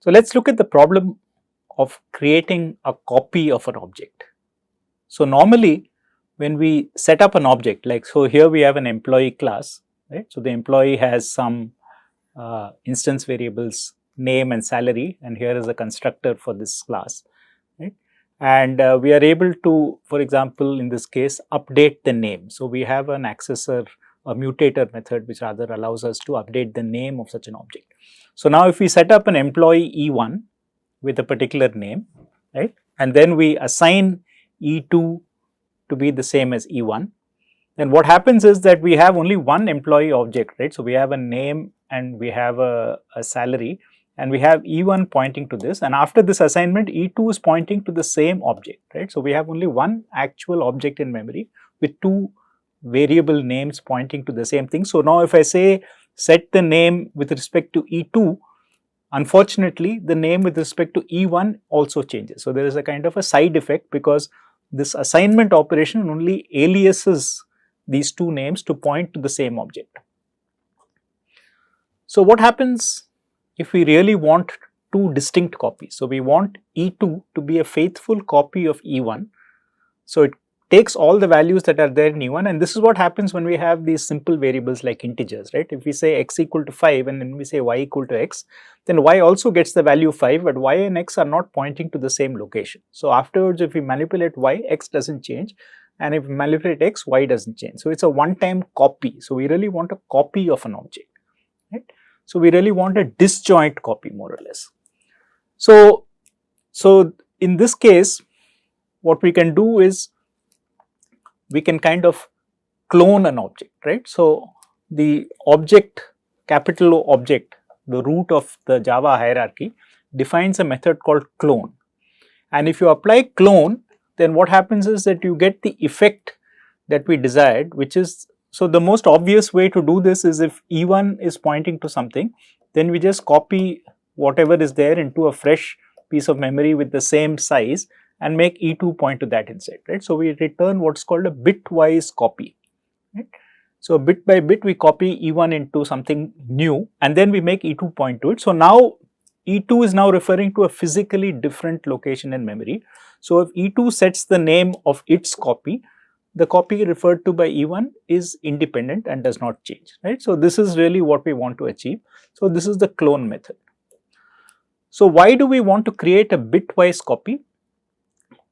So let's look at the problem of creating a copy of an object. So normally when we set up an object, like so here we have an employee class, right? So the employee has some instance variables, name and salary, and here is a constructor for this class, right? And we are able to, for example, in this case, update the name. So we have an accessor, a mutator method, which rather allows us to update the name of such an object. So now if we set up an employee E1 with a particular name, right, and then we assign E2 to be the same as E1, then what happens is that we have only one employee object, right? So we have a name and we have a salary, and we have E1 pointing to this, and after this assignment E2 is pointing to the same object, right? So we have only one actual object in memory with two variable names pointing to the same thing. So now if I say set the name with respect to E2, unfortunately the name with respect to E1 also changes. So there is a kind of a side effect because this assignment operation only aliases these two names to point to the same object. So what happens if we really want two distinct copies? So we want E2 to be a faithful copy of E1. So it takes all the values that are there in E1, and this is what happens when we have these simple variables like integers, right? If we say x equal to 5 and then we say y equal to x, then y also gets the value 5, but y and x are not pointing to the same location. So afterwards if we manipulate y, x doesn't change, and if we manipulate x, y doesn't change. So it's a one-time copy. So we really want a copy of an object, right? So we really want a disjoint copy more or less. So in this case, what we can do is we can kind of clone an object, right? So the object, capital O object, the root of the Java hierarchy defines a method called clone. And if you apply clone, then what happens is that you get the effect that we desired, which is, so the most obvious way to do this is if E1 is pointing to something, then we just copy whatever is there into a fresh piece of memory with the same size and make E2 point to that instead, right? So we return what's called a bitwise copy, right? So bit by bit we copy E1 into something new and then we make E2 point to it. So now E2 is now referring to a physically different location in memory. So if E2 sets the name of its copy, the copy referred to by E1 is independent and does not change, right? So this is really what we want to achieve. So this is the clone method. So why do we want to create a bitwise copy?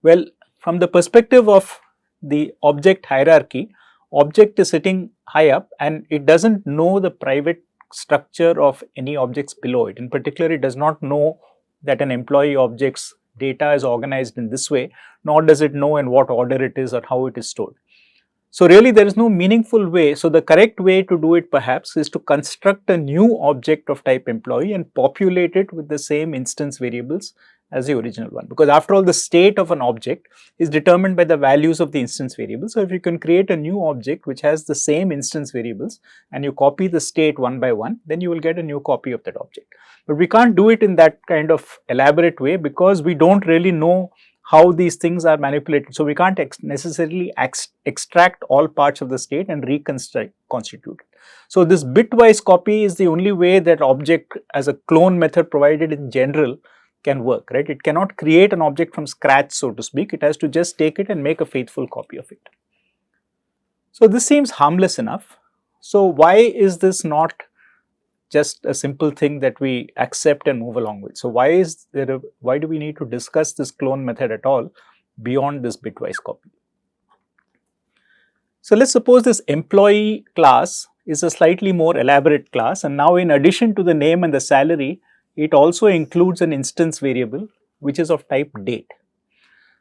Well, from the perspective of the object hierarchy, object is sitting high up and it doesn't know the private structure of any objects below it. In particular, it does not know that an employee object's data is organized in this way, nor does it know in what order it is or how it is stored. So really there is no meaningful way. So the correct way to do it perhaps is to construct a new object of type employee and populate it with the same instance variables as the original one, because after all the state of an object is determined by the values of the instance variables. So if you can create a new object which has the same instance variables and you copy the state one by one, then you will get a new copy of that object. But we can't do it in that kind of elaborate way because we don't really know how these things are manipulated. So we can't necessarily extract all parts of the state and constitute it. So this bitwise copy is the only way that object as a clone method provided in general can work, right? It cannot create an object from scratch, so to speak. It has to just take it and make a faithful copy of it. So this seems harmless enough. So why is this not just a simple thing that we accept and move along with? So why do we need to discuss this clone method at all beyond this bitwise copy? So let's suppose this employee class is a slightly more elaborate class, and now in addition to the name and the salary, it also includes an instance variable which is of type date.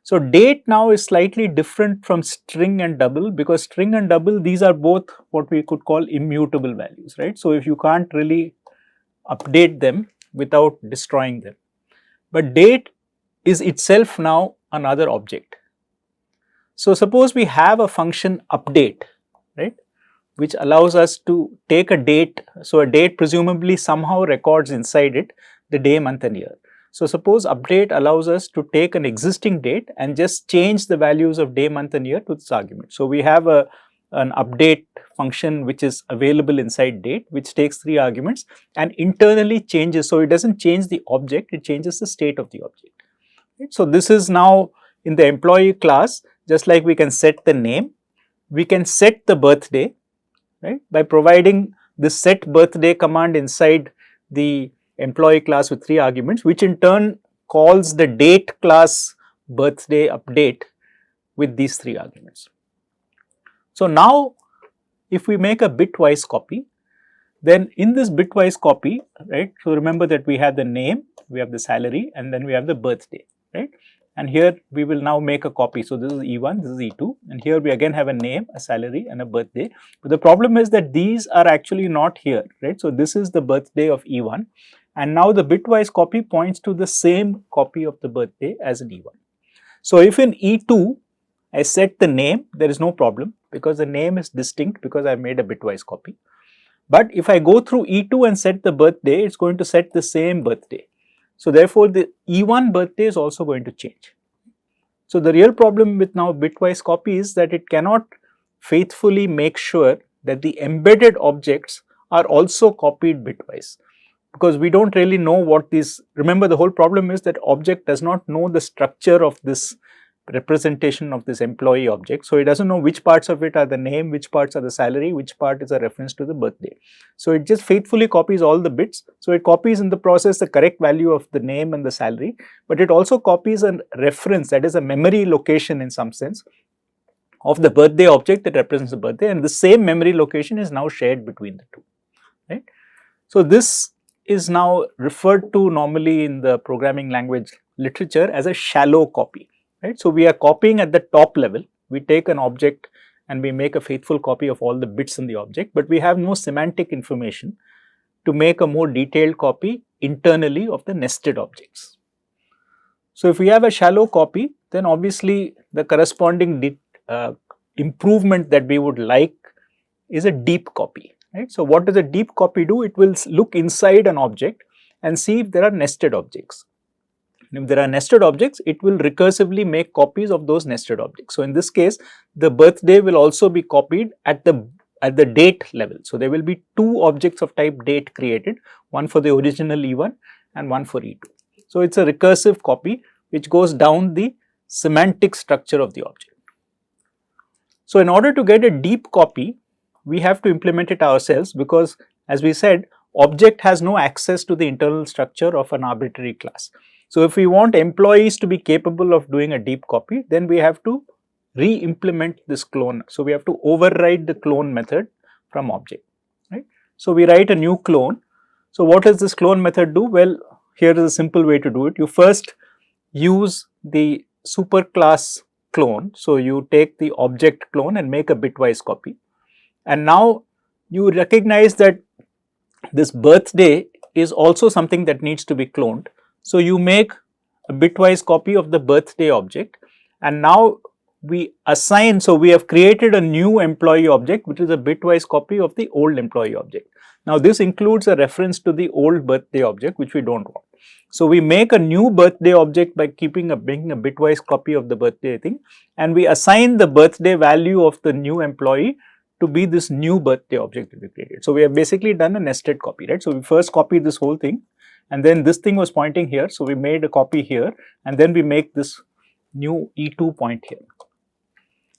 So date now is slightly different from string and double, because string and double, these are both what we could call immutable values, right? So if you can't really update them without destroying them. But date is itself now another object. So suppose we have a function update, right, which allows us to take a date. So a date presumably somehow records inside it the day, month and year. So suppose update allows us to take an existing date and just change the values of day, month and year to this argument. So we have a an update function which is available inside date, which takes 3 arguments and internally changes. So, it does not change the object, it changes the state of the object. Right. So, this is now in the employee class, just like we can set the name, we can set the birthday, right, by providing the set birthday command inside the employee class with 3 arguments, which in turn calls the date class birthday update with these 3 arguments. So, now if we make a bitwise copy, then in this bitwise copy, right, so remember that we have the name, we have the salary, and then we have the birthday, right, and here we will now make a copy. So, this is E1, this is E2, and here we again have a name, a salary and a birthday, but the problem is that these are actually not here, right. So, this is the birthday of E1, and now the bitwise copy points to the same copy of the birthday as in E1. So, if in E2 I set the name, there is no problem because the name is distinct because I made a bitwise copy. But if I go through E2 and set the birthday, it is going to set the same birthday. So, therefore, the E1 birthday is also going to change. So, the real problem with now bitwise copy is that it cannot faithfully make sure that the embedded objects are also copied bitwise, because we do not really know what these, remember the whole problem is that object does not know the structure of this representation of this employee object. So, it does not know which parts of it are the name, which parts are the salary, which part is a reference to the birthday. So, it just faithfully copies all the bits. So, it copies in the process the correct value of the name and the salary, but it also copies a reference, that is a memory location in some sense, of the birthday object that represents the birthday, and the same memory location is now shared between the two, right. So, this is now referred to normally in the programming language literature as a shallow copy. Right. So, we are copying at the top level, we take an object and we make a faithful copy of all the bits in the object, but we have no semantic information to make a more detailed copy internally of the nested objects. So, if we have a shallow copy, then obviously the corresponding improvement that we would like is a deep copy. Right. So, what does a deep copy do? It will look inside an object and see if there are nested objects. If there are nested objects, it will recursively make copies of those nested objects. So, in this case, the birthday will also be copied at the date level. So, there will be 2 objects of type date created, one for the original E1 and one for E2. So, it is a recursive copy which goes down the semantic structure of the object. So, in order to get a deep copy, we have to implement it ourselves, because as we said, object has no access to the internal structure of an arbitrary class. So, if we want employees to be capable of doing a deep copy, then we have to re-implement this clone. So, we have to override the clone method from object, right. So, we write a new clone. So, what does this clone method do? Well, here is a simple way to do it. You first use the superclass clone. So, you take the object clone and make a bitwise copy, and now you recognize that this birthday is also something that needs to be cloned. So, you make a bitwise copy of the birthday object, and now we assign, so we have created a new employee object which is a bitwise copy of the old employee object. Now, this includes a reference to the old birthday object which we do not want. So, we make a new birthday object by making a bitwise copy of the birthday thing, and we assign the birthday value of the new employee to be this new birthday object that we created. So, we have basically done a nested copy, right. So, we first copied this whole thing, and then this thing was pointing here. So, we made a copy here, and then we make this new E2 point here.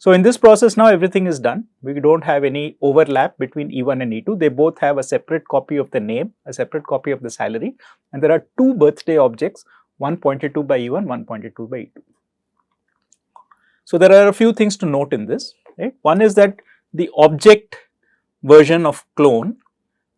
So, in this process now everything is done. We do not have any overlap between E1 and E2. They both have a separate copy of the name, a separate copy of the salary, and there are 2 birthday objects, one pointed to by E1, one pointed to by E2. So, there are a few things to note in this, right. One is that the object version of clone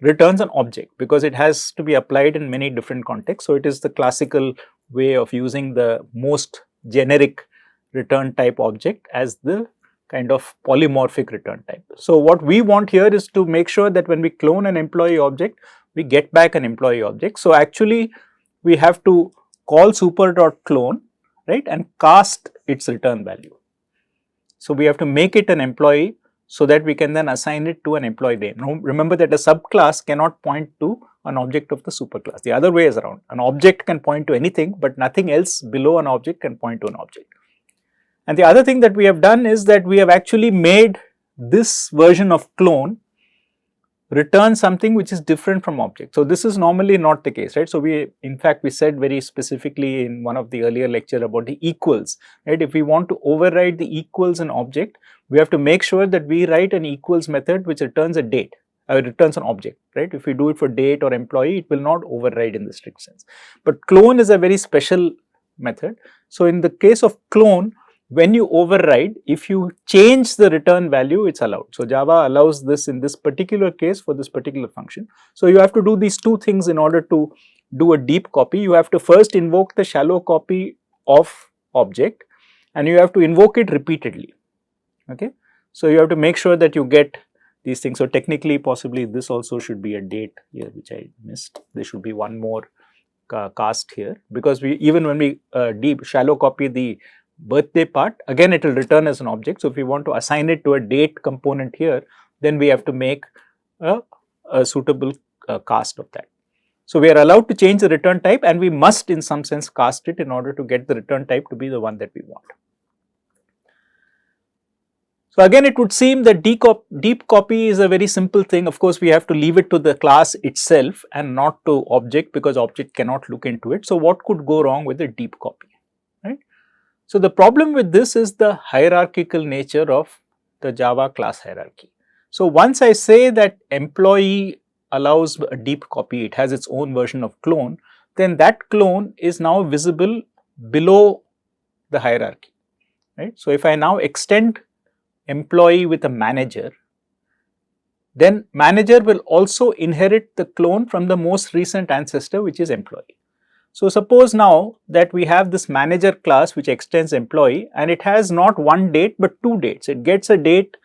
returns an object because it has to be applied in many different contexts. So, it is the classical way of using the most generic return type object as the kind of polymorphic return type. So, what we want here is to make sure that when we clone an employee object, we get back an employee object. So, actually we have to call super.clone, right, and cast its return value. So, we have to make it an employee so that we can then assign it to an employee name. Now, remember that a subclass cannot point to an object of the superclass. The other way is around. An object can point to anything, but nothing else below an object can point to an object. And the other thing that we have done is that we have actually made this version of clone returns something which is different from object. So, this is normally not the case, right. So, in fact we said very specifically in one of the earlier lecture about the equals, right. If we want to override the equals in object, we have to make sure that we write an equals method which returns a date, returns an object, right. If we do it for date or employee, it will not override in the strict sense. But clone is a very special method. So, in the case of clone, when you override, if you change the return value, it's allowed. So, Java allows this in this particular case for this particular function. So, you have to do these two things in order to do a deep copy. You have to first invoke the shallow copy of object and you have to invoke it repeatedly. Okay. So, you have to make sure that you get these things. So, technically possibly this also should be a date here which I missed. There should be one more cast here, because we even when we deep shallow copy the birthday part, again it will return as an object. So, if we want to assign it to a date component here, then we have to make a suitable cast of that. So, we are allowed to change the return type and we must in some sense cast it in order to get the return type to be the one that we want. So, again it would seem that deep copy is a very simple thing. Of course, we have to leave it to the class itself and not to object, because object cannot look into it. So, what could go wrong with a deep copy, right? So, the problem with this is the hierarchical nature of the Java class hierarchy. So, once I say that employee allows a deep copy, it has its own version of clone, then that clone is now visible below the hierarchy, right. So, if I now extend employee with a manager, then manager will also inherit the clone from the most recent ancestor, which is employee. So, suppose now that we have this manager class which extends employee and it has not one date but two dates. It gets a date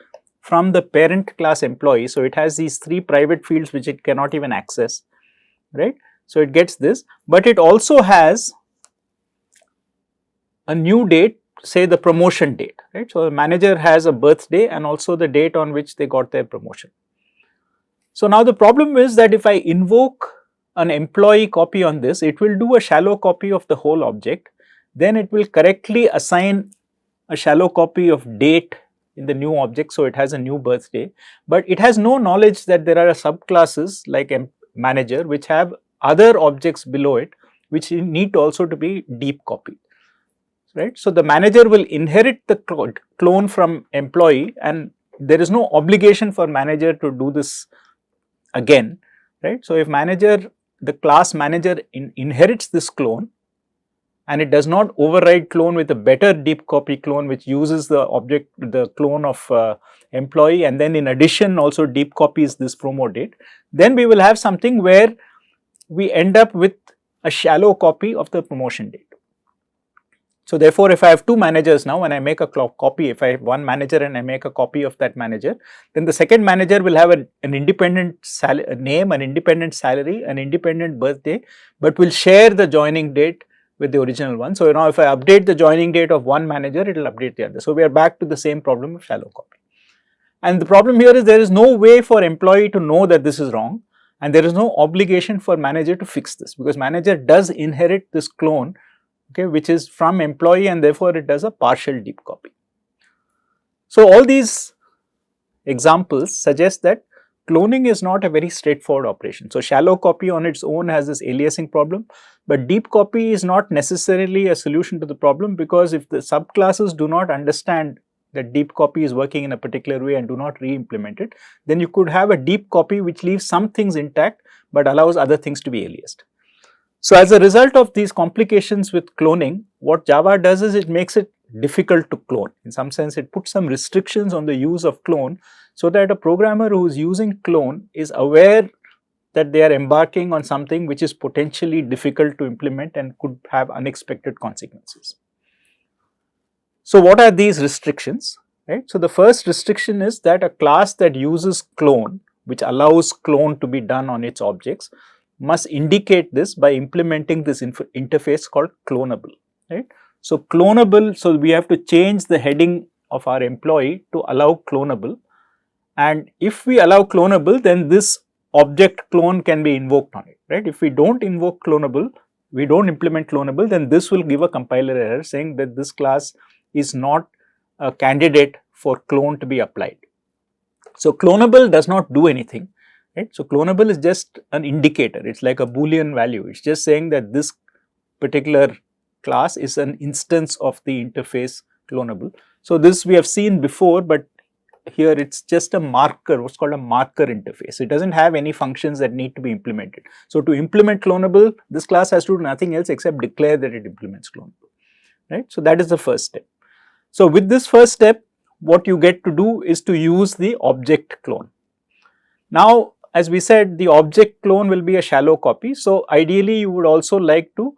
from the parent class employee. So, it has these three private fields which it cannot even access, right. So, it gets this, but it also has a new date, say the promotion date, right. So, the manager has a birthday and also the date on which they got their promotion. So, now the problem is that if I invoke an employee copy on this, it will do a shallow copy of the whole object, then it will correctly assign a shallow copy of date in the new object. So, it has a new birthday, but it has no knowledge that there are subclasses like manager which have other objects below it which need also to be deep copied, right. So, the manager will inherit the clone from employee and there is no obligation for manager to do this again, right. So, if the class manager inherits this clone and it does not override clone with a better deep copy clone which uses the object, the clone of employee, and then in addition also deep copies this promo date, then we will have something where we end up with a shallow copy of the promotion date. So, therefore, if I have two managers now and I make a copy, if I have one manager and I make a copy of that manager, then the second manager will have an independent name, an independent salary, an independent birthday, but will share the joining date with the original one. So, now if I update the joining date of one manager, it will update the other. So, we are back to the same problem of shallow copy. And the problem here is there is no way for employee to know that this is wrong and there is no obligation for manager to fix this, because manager does inherit this clone, okay, which is from employee, and therefore it does a partial deep copy. So, all these examples suggest that cloning is not a very straightforward operation. So, shallow copy on its own has this aliasing problem, but deep copy is not necessarily a solution to the problem, because if the subclasses do not understand that deep copy is working in a particular way and do not re-implement it, then you could have a deep copy which leaves some things intact but allows other things to be aliased. So, as a result of these complications with cloning, what Java does is it makes it difficult to clone. In some sense, it puts some restrictions on the use of clone, so that a programmer who is using clone is aware that they are embarking on something which is potentially difficult to implement and could have unexpected consequences. So, what are these restrictions, right? So, the first restriction is that a class that uses clone, which allows clone to be done on its objects, must indicate this by implementing this interface called clonable, right. So, clonable, so we have to change the heading of our employee to allow clonable, and if we allow clonable, then this object clone can be invoked on it, right. If we do not invoke clonable, we do not implement clonable, then this will give a compiler error saying that this class is not a candidate for clone to be applied. So clonable does not do anything, right? So clonable is just an indicator. It's like a Boolean value. It's just saying that this particular class is an instance of the interface clonable. So this we have seen before, but here it's just a marker, what's called a marker interface. It doesn't have any functions that need to be implemented. So to implement clonable, this class has to do nothing else except declare that it implements clonable, right? So that is the first step. So with this first step, what you get to do is to use the object clone. Now, as we said, the object clone will be a shallow copy. So ideally, you would also like to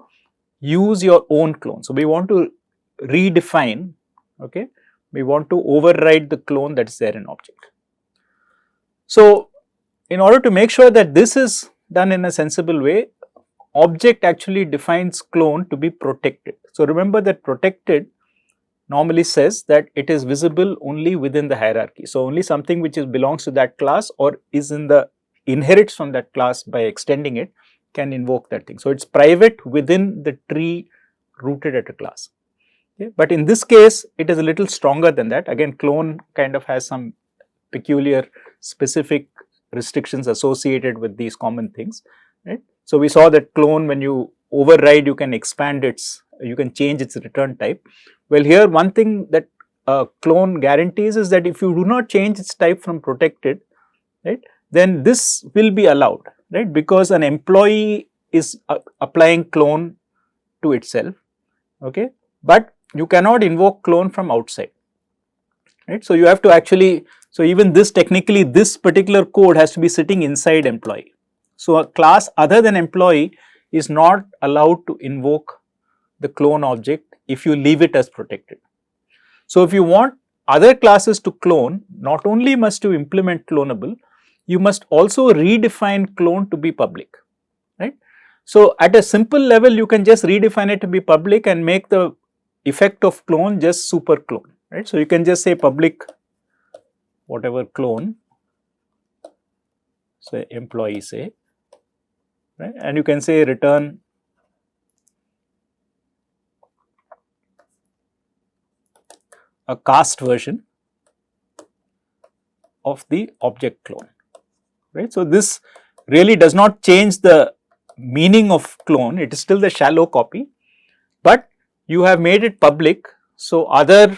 use your own clone. So we want to redefine, okay, we want to override the clone that is there in object. So in order to make sure that this is done in a sensible way, object actually defines clone to be protected. So remember that protected normally says that it is visible only within the hierarchy. So only something which belongs to that class or is in the inherits from that class by extending it can invoke that thing. So it's private within the tree rooted at a class. Okay. But in this case, it is a little stronger than that. Again, clone kind of has some peculiar specific restrictions associated with these common things, right? So we saw that clone, when you override, you can expand its, you can change its return type. Well, here one thing that clone guarantees is that if you do not change its type from protected, right, then this will be allowed, right, because an employee is applying clone to itself, okay, but you cannot invoke clone from outside, right. So you have to actually, so even this technically, this particular code has to be sitting inside employee. So a class other than employee is not allowed to invoke the clone object if you leave it as protected. So if you want other classes to clone, not only must you implement clonable, you must also redefine clone to be public, right. So at a simple level, you can just redefine it to be public and make the effect of clone just super clone, right. So you can just say public whatever clone, so employee say, right, and you can say return a cast version of the object clone, right. So this really does not change the meaning of clone, it is still the shallow copy, but you have made it public, so other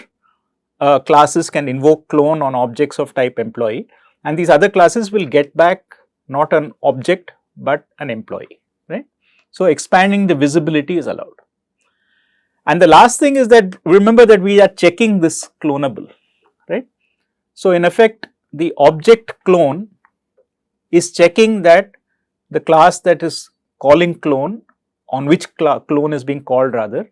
classes can invoke clone on objects of type employee, and these other classes will get back not an object but an employee, right. So expanding the visibility is allowed. And the last thing is that remember that we are checking this clonable, right. So in effect, the object clone is checking that the class that is calling clone, on which clone is being called rather,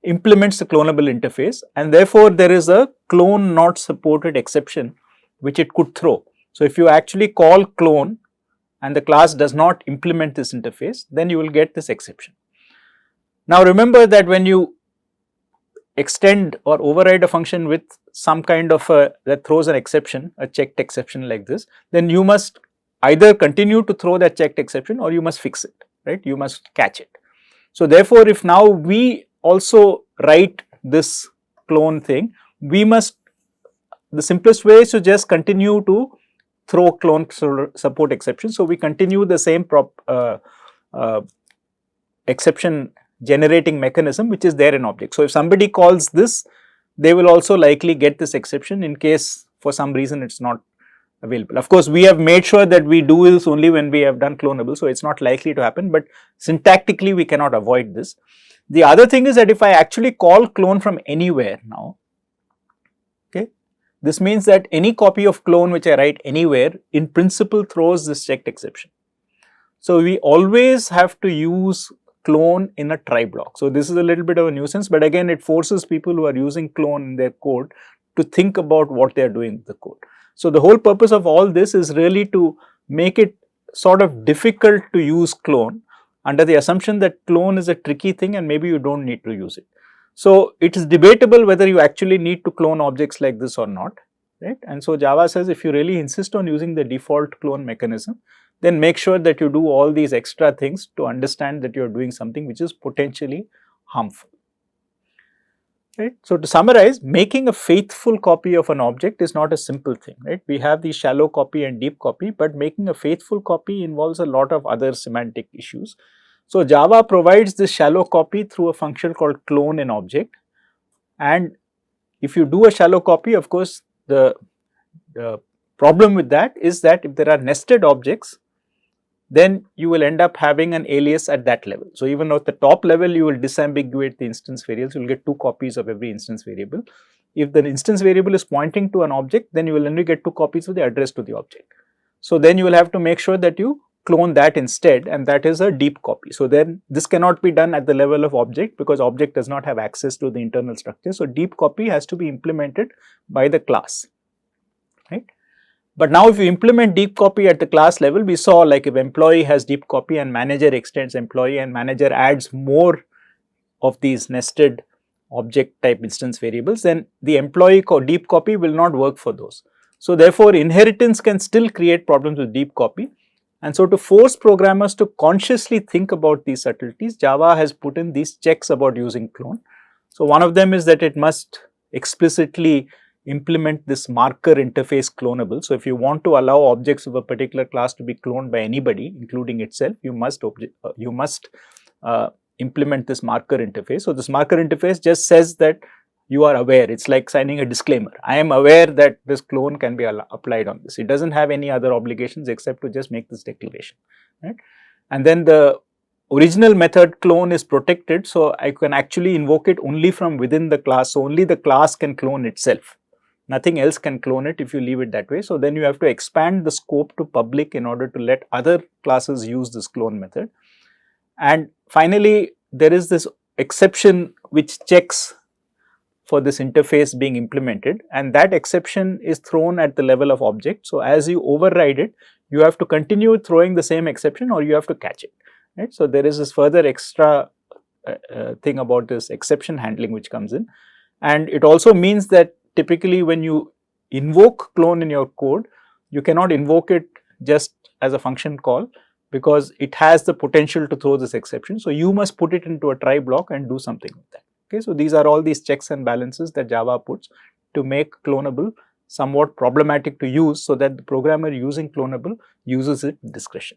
implements the clonable interface, and therefore there is a clone not supported exception which it could throw. So if you actually call clone and the class does not implement this interface, then you will get this exception. Now remember that when you extend or override a function with some kind of a that throws an exception, a checked exception like this, then you must either continue to throw that checked exception or you must fix it, right, you must catch it. So therefore, if now we also write this clone thing, we must, the simplest way is to just continue to throw clone support exceptions. So we continue the same exception generating mechanism which is there in object. So if somebody calls this, they will also likely get this exception in case for some reason it is not available. Of course, we have made sure that we do this only when we have done clonable, so it is not likely to happen, but syntactically we cannot avoid this. The other thing is that if I actually call clone from anywhere now, okay, this means that any copy of clone which I write anywhere in principle throws this checked exception. So we always have to use clone in a try block. So this is a little bit of a nuisance, but again it forces people who are using clone in their code to think about what they are doing with the code. So the whole purpose of all this is really to make it sort of difficult to use clone under the assumption that clone is a tricky thing and maybe you do not need to use it. So it is debatable whether you actually need to clone objects like this or not, right. And so Java says if you really insist on using the default clone mechanism, then make sure that you do all these extra things to understand that you are doing something which is potentially harmful. Right. So, to summarize, making a faithful copy of an object is not a simple thing, right? We have the shallow copy and deep copy, but making a faithful copy involves a lot of other semantic issues. So, Java provides this shallow copy through a function called clone an object, and if you do a shallow copy, of course, the problem with that is that if there are nested objects, then you will end up having an alias at that level. So, even at the top level, you will disambiguate the instance variables, you will get two copies of every instance variable. If the instance variable is pointing to an object, then you will only get two copies of the address to the object. So, then you will have to make sure that you clone that instead, and that is a deep copy. So, then this cannot be done at the level of object because object does not have access to the internal structure. So, deep copy has to be implemented by the class, right. But now if you implement deep copy at the class level, we saw like if employee has deep copy and manager extends employee and manager adds more of these nested object type instance variables, then the employee deep copy will not work for those. So, therefore, inheritance can still create problems with deep copy. And so, to force programmers to consciously think about these subtleties, Java has put in these checks about using clone. So, one of them is that it must explicitly implement this marker interface clonable. So, if you want to allow objects of a particular class to be cloned by anybody, including itself, you must implement this marker interface. So, this marker interface just says that you are aware. It's like signing a disclaimer. I am aware that this clone can be applied on this. It doesn't have any other obligations except to just make this declaration, right? And then the original method clone is protected. So, I can actually invoke it only from within the class. So, only the class can clone itself. Nothing else can clone it if you leave it that way. So, then you have to expand the scope to public in order to let other classes use this clone method. And finally, there is this exception which checks for this interface being implemented, and that exception is thrown at the level of object. So, as you override it, you have to continue throwing the same exception or you have to catch it, right. So, there is this further extra thing about this exception handling which comes in, and it also means that typically when you invoke clone in your code, you cannot invoke it just as a function call because it has the potential to throw this exception. So, you must put it into a try block and do something with that. Okay. So, these are all these checks and balances that Java puts to make clonable somewhat problematic to use, so that the programmer using clonable uses it with discretion.